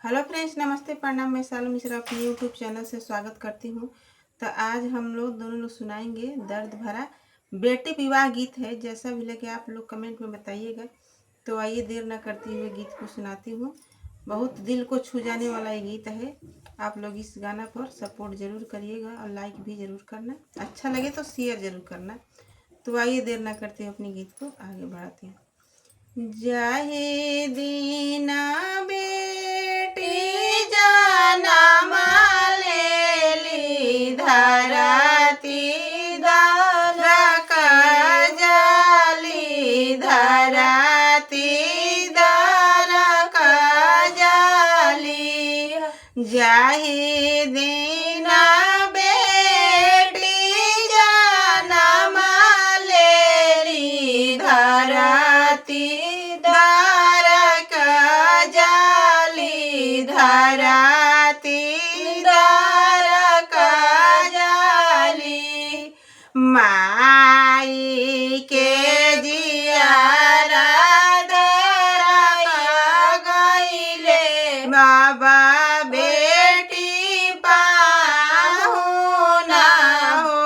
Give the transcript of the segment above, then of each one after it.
Hello friends, नमस्ते, प्रणाम। मैं शालू मिश्रा अपने यूट्यूब चैनल से स्वागत करती हूँ। तो आज हम लोग दोनों लोग सुनाएंगे दर्द भरा बेटी विवाह गीत है। जैसा भी लगे आप लोग कमेंट में बताइएगा। तो आइए देर ना करते हुए गीत को सुनाती हूँ। बहुत दिल को छू जाने वाला ये गीत है। आप लोग इस गाना पर सपोर्ट ज़रूर करिएगा और लाइक भी ज़रूर करना। अच्छा लगे तो शेयर ज़रूर करना। तो आइए देर ना करते हुए अपने गीत को आगे बढ़ाते हैं। जाहे दीना बेटी जनम लेली धरती दरक जाली धरती दरक जाली जाहे दीना बेटी जनम लेली धरती दरक जाली धरती दरक जाली माई के जियारा दरक गइले बाबा बेटी पाहुना हो।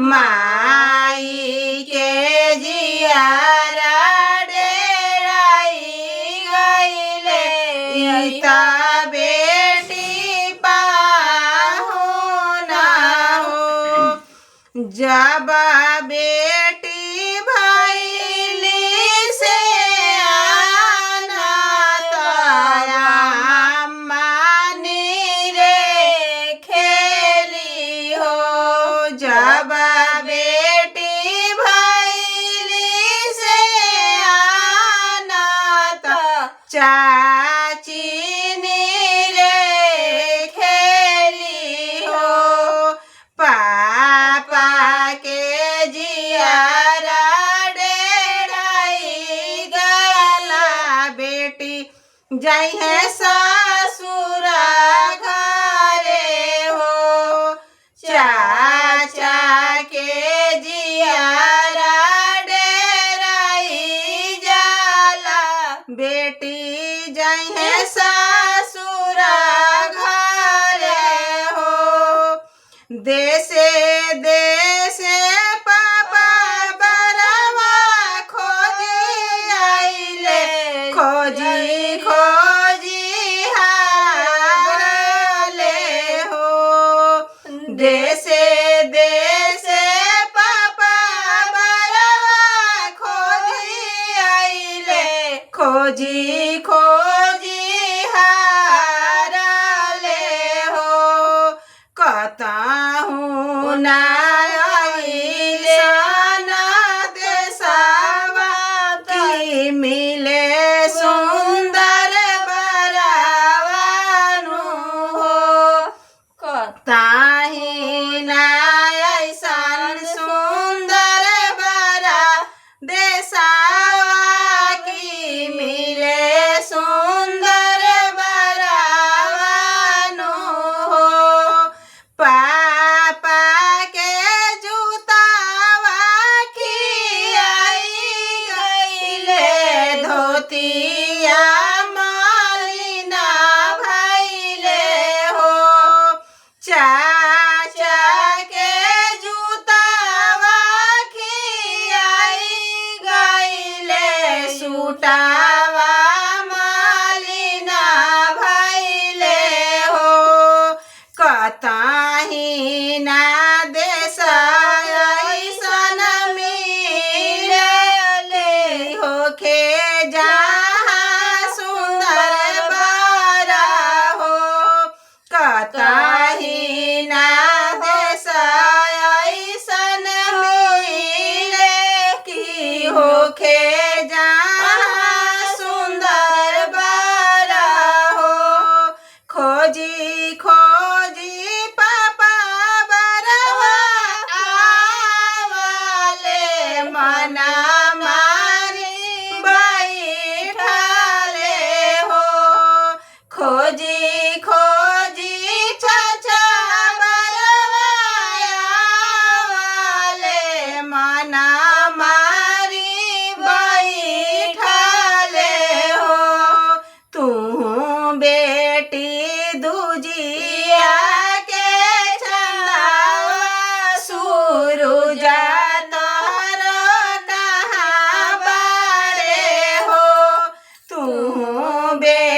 माई के जियारा डेराई गइले इता बेटी पाहुना हो। जब बेटी भइली से आना तया मानी रे खेली हो। जब बेटी भइली से आना त चाची रे खेली हो। पापा के जियारा डेराई गला बेटी जाई है ससुर घरे हो। चाचा के जियारा डेराई जाला बेटी जाई है ससुर घरे हो। देशे देशे पापा बरवा खोजी आइले खोजी खोजी हारले हो। देशे देशे पापा बरवा खोजी आइले खोजी खोजी हारले हो। कतहु ना बेटी दूजिया के चंदावा सूरज तोहरो कहाँ बारे हो तू बेटी